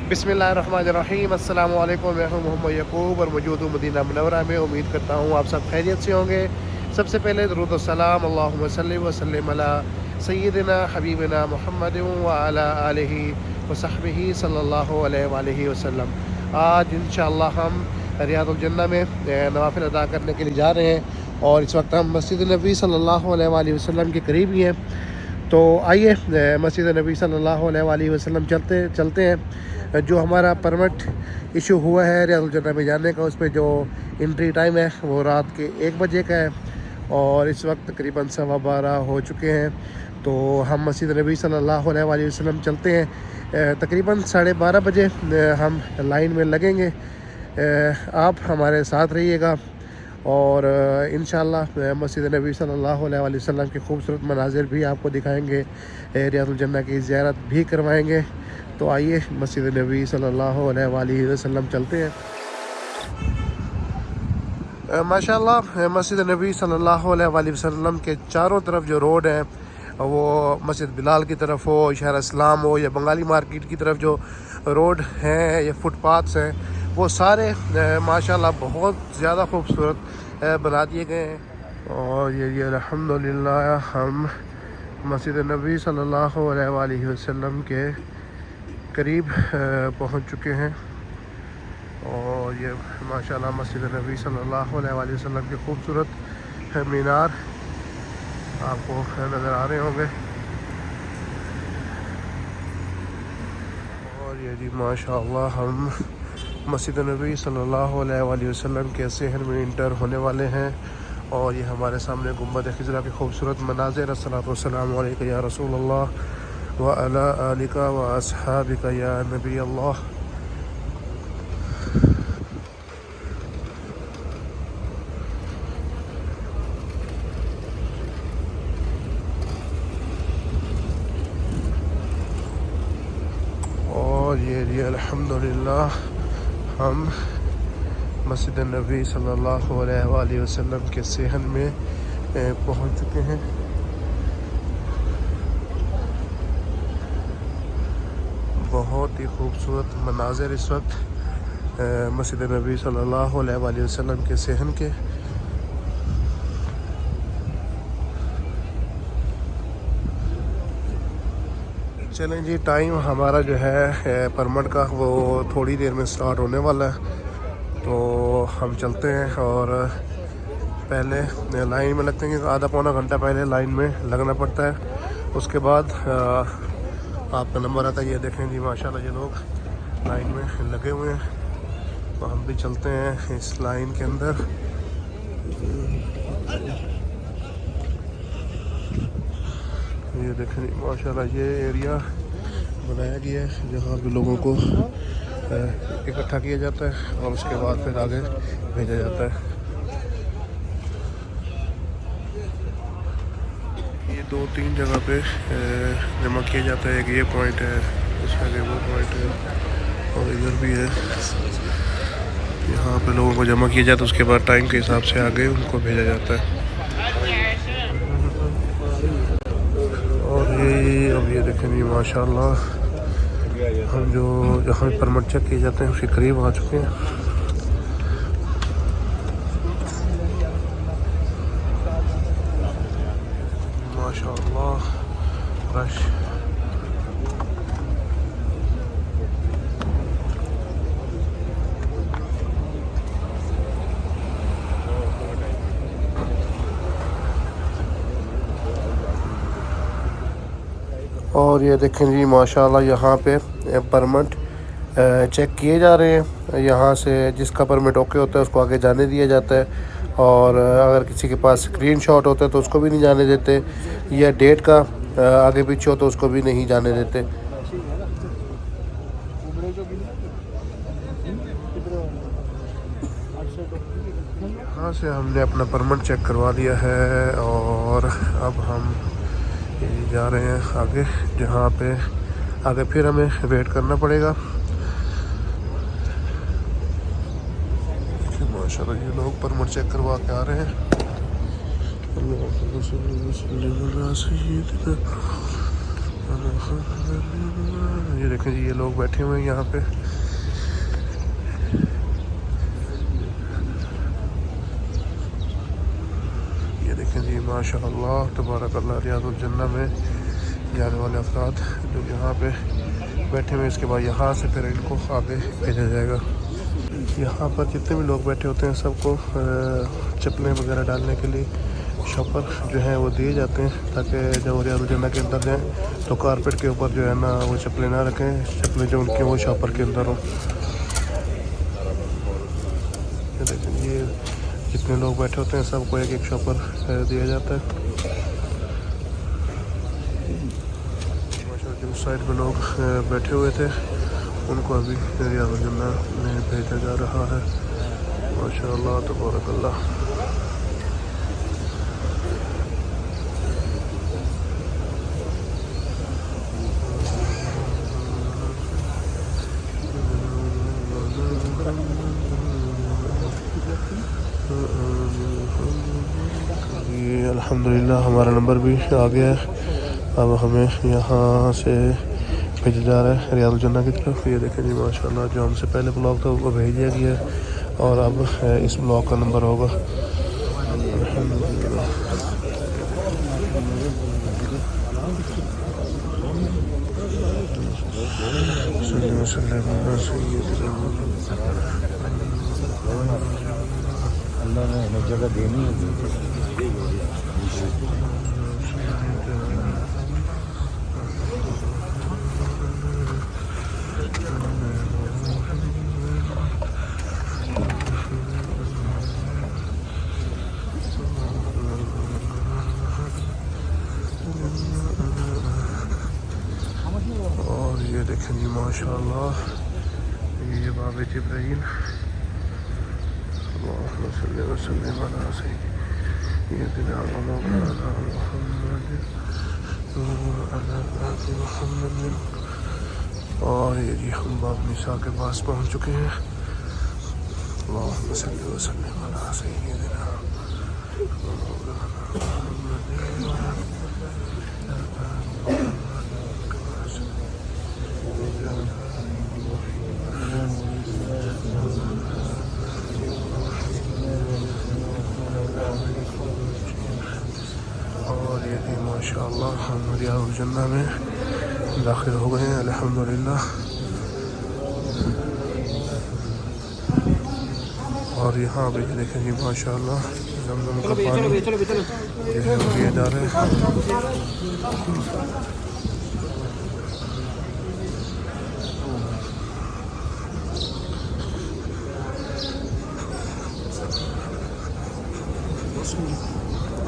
बिस्मिल्लाहिर्रहमानिर्रहीम अस्सलाम वालेकुम। मैं हूं मोहम्मद यकूब और मौजूद हूँ मदीना मुनव्वरा में। उम्मीद करता हूँ आप सब खैरियत से होंगे। सबसे पहले दुरूद व सलाम अल्लाहुम्मा सल्लि व सल्लिम अला सय्यिदिना हबीबिना मुहम्मद व अला आलिहि व सहबिही सल्लल्लाहु अलैहि वसल्लम। आज इंशाअल्लाह हम रियादुल जन्नह में नवाफिल अदा करने के लिए जा रहे हैं और इस वक्त हम मस्जिद नबी सल्लल्लाहु अलैहि वसल्लम के करीब ही हैं। तो आइए मस्जिद नबी सल्लल्लाहु अलैहि वसल्लम चलते हैं। जो हमारा परमिट इशू हुआ है रियादुल जन्नह में जाने का, उस पर जो एंट्री टाइम है वो रात के 1 बजे का है और इस वक्त तकरीबन 12:15 हो चुके हैं। तो हम मस्जिद नबी सल्लल्लाहु अलैहि वसल्लम चलते हैं। तकरीबन 12:30 बजे हम लाइन में लगेंगे। आप हमारे साथ रहिएगा और इंशाअल्लाह मस्जिद नबी सल्लल्लाहु अलैहि वसल्लम के खूबसूरत मनाज़िर भी आपको दिखाएंगे, रियादुल जन्नह की ज़ियारत भी करवाएंगे। तो आइए मस्जिद नबी सल्लल्लाहु अलैहि वसल्लम चलते हैं। माशाअल्लाह मस्जिद नबी सल्लल्लाहु अलैहि वसल्लम के चारों तरफ जो रोड है, वो मस्जिद बिलाल की तरफ हो, शहर इस्लाम हो या बंगाली मार्केट की तरफ जो रोड हैं या फुटपाथ्स हैं, वो सारे माशाअल्लाह बहुत ज़्यादा खूबसूरत बना दिए गए हैं। और ये अल्हम्दुलिल्लाह हम मस्जिद नबी सल्लल्लाहु अलैहि वसल्लम के करीब पहुंच चुके हैं। और ये माशाअल्लाह मस्जिद नबी सल्लल्लाहु अलैहि वसल्लम के खूबसूरत मीनार आपको नज़र आ रहे होंगे। और ये जी माशाअल्लाह हम मस्जिद नबी सल्लल्लाहु अलैहि वसल्लम के सहन में इंटर होने वाले हैं। और ये हमारे सामने गुंबद खिज़रा के खूबसूरत मनाज़िर। अस्सलातु वस्सलामु अलैका या रसूल अल्लाह व अला आलिका व अस्हाबिका या नबी अल्लाह। और ये अल्हम्दुलिल्लाह हम मस्जिद नबी सल्लल्लाहु अलैहि वसल्लम के सहन में पहुंच चुके हैं। बहुत ही खूबसूरत मनाज़िर इस वक्त मस्जिद नबी सल्लल्लाहु अलैहि वसल्लम के सहन के। चलें जी, टाइम हमारा जो है परमिट का वो थोड़ी देर में स्टार्ट होने वाला है। तो हम चलते हैं और पहले लाइन में लगते हैं, आधा पौना घंटा पहले लाइन में लगना पड़ता है। उसके बाद आपका नंबर आता है। ये देखें जी माशाल्लाह ये लोग लाइन में लगे हुए हैं। तो हम भी चलते हैं इस लाइन के अंदर। ये देखें जी माशाल्लाह ये एरिया बनाया गया है जहाँ पे लोगों को इकट्ठा किया जाता है और उसके बाद फिर आगे भेजा जाता है। ये 2-3 जगह पे जमा किया जाता है। एक ये पॉइंट है, उसके आगे वो पॉइंट है और इधर भी है। यहाँ पे लोगों को जमा किया जाता है, उसके बाद टाइम के हिसाब से आगे उनको भेजा जाता है। और ये अब ये देखें जी माशाल्लाह हम जो जहाँ परमिट चेक किए जाते हैं उसके करीब आ चुके हैं। माशाल्लाह रश। और ये देखें जी माशाल्लाह यहाँ पे परमिट चेक किए जा रहे हैं। यहाँ से जिसका परमिट ओके होता है उसको आगे जाने दिया जाता है और अगर किसी के पास स्क्रीनशॉट होता है तो उसको भी नहीं जाने देते, या डेट का आगे पीछे हो तो उसको भी नहीं जाने देते। यहाँ से हमने अपना परमिट चेक करवा लिया है और अब हम जा रहे हैं आगे, जहाँ पे आगे फिर हमें वेट करना पड़ेगा। माशाल्लाह ये लोग परमिट चेक करवा के आ रहे हैं। ये देखें जी, ये लोग बैठे हुए हैं यहाँ पे। ये देखें जी, माशाअल्लाह तबारकल्लाह, रियादुल जन्नह में जाने वाले अफराद जो यहाँ पे बैठे हुए हैं, इसके बाद यहाँ से फिर इनको आगे भेजा जाएगा। यहाँ पर जितने भी लोग बैठे होते हैं सबको चप्पलें वगैरह डालने के लिए शॉपर जो है वो दिए जाते हैं, ताकि जब रियादुल जन्नह के अंदर जाएँ तो कारपेट के ऊपर जो है ना वो चप्पलें ना रखें, चप्पलें जो उनकी वो शॉपर के अंदर हों। लेकिन ये जितने लोग बैठे होते हैं सबको एक एक शॉपर दिया जाता है। जो साइड में लोग बैठे हुए थे उनको अभी रियादुल जन्नह में भेजा जा रहा है। माशाअल्लाह तबारकल्लाह। ये अल्हम्दुलिल्लाह हमारा नंबर भी आ गया है। अब हमें यहाँ से भेजा जा रहा है रियादुल जन्नह की तरफ। ये देखें जी माशाअल्लाह, जो हमसे पहले ब्लॉग था वो भेज दिया गया है और अब इस ब्लॉग का नंबर होगा। अल्लाह ने हमें जगह देनी है। और ये देखें जी माशाअल्लाह, ये बाब जिब्राइल, और ये जी हम बाब निसा के पास पहुँच चुके हैं। और ये भी माशाअल्लाह हम रियादुल जन्नह में दाखिल हो गए हैं अल्हम्दुलिल्लाह। और यहाँ पे देखेंगे माशाअल्लाह ज़मज़म का पानी दिए जा रहे हैं।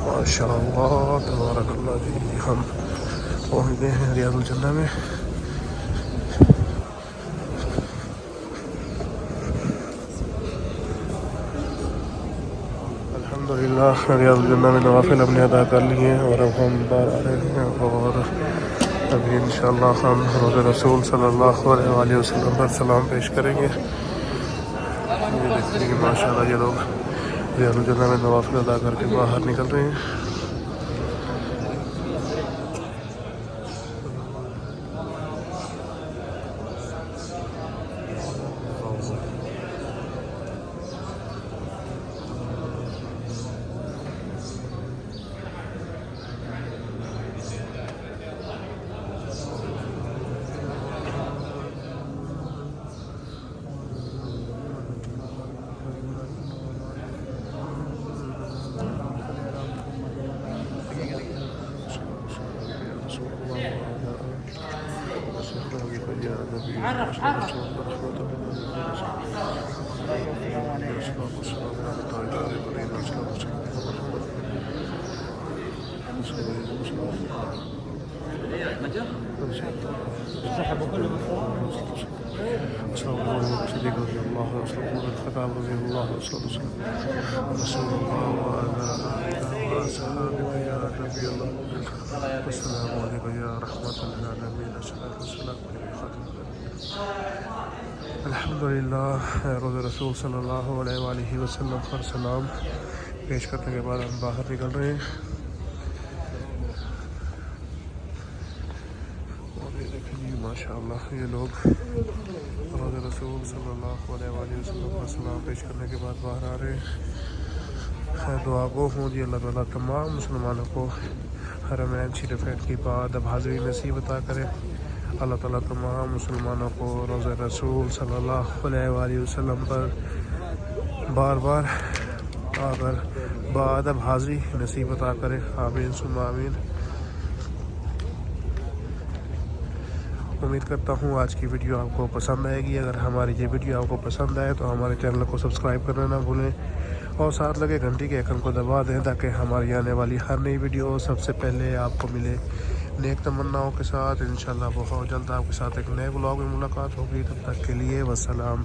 माशाअल्लाह तबारकल्लाह जी, हम पहुँच गए हैं रियादुल जन्नह में। अल्हम्दुलिल्लाह रियादुल जन्नह में नवाफिल हमने अदा कर लिए हैं और अब हम बाहर आ रहे हैं और अभी इंशाअल्लाह हम रोज़े रसूल सल्लल्लाहु अलैहि वसल्लम पर सलाम पेश करेंगे। ये देखिए माशाअल्लाह, ये लोग रियादुल जन्नह में नवाफिल अदा करके बाहर निकल रहे हैं। अल्हम्दुलिल्लाह रोज़े रसूल सल्लल्लाहु अलैहि वसल्लम पर सलाम पेश करने के बाद हम बाहर निकल रहे हैं। माशाअल्लाह ये लोग रोज़े रसूल सल्लल्लाहु अलैहि वसल्लम का सलाम पेश करने के बाद बाहर आ रहे हैं। खैर दुआ गो हूँ जी अल्लाह ताला तमाम मुसलमानों को हरमैन शरीफैन की बादब हाज़िरी नसीब अता करे। अल्लाह ताला तमाम मुसलमानों को रोज़े रसूल सल्लल्लाहु अलैहि वसल्लम पर बार बार आकर बादब हाज़िरी नसीब अता करे। आमीन सुम्मा आमीन। उम्मीद करता हूँ आज की वीडियो आपको पसंद आएगी। अगर हमारी ये वीडियो आपको पसंद आए तो हमारे चैनल को सब्सक्राइब करना ना भूलें और साथ लगे घंटी के आइकन को दबा दें ताकि हमारी आने वाली हर नई वीडियो सबसे पहले आपको मिले। नेक तमन्नाओं के साथ इंशाल्लाह बहुत जल्द आपके साथ एक नए व्लॉग में मुलाकात होगी। तब तक के लिए वस्सलाम।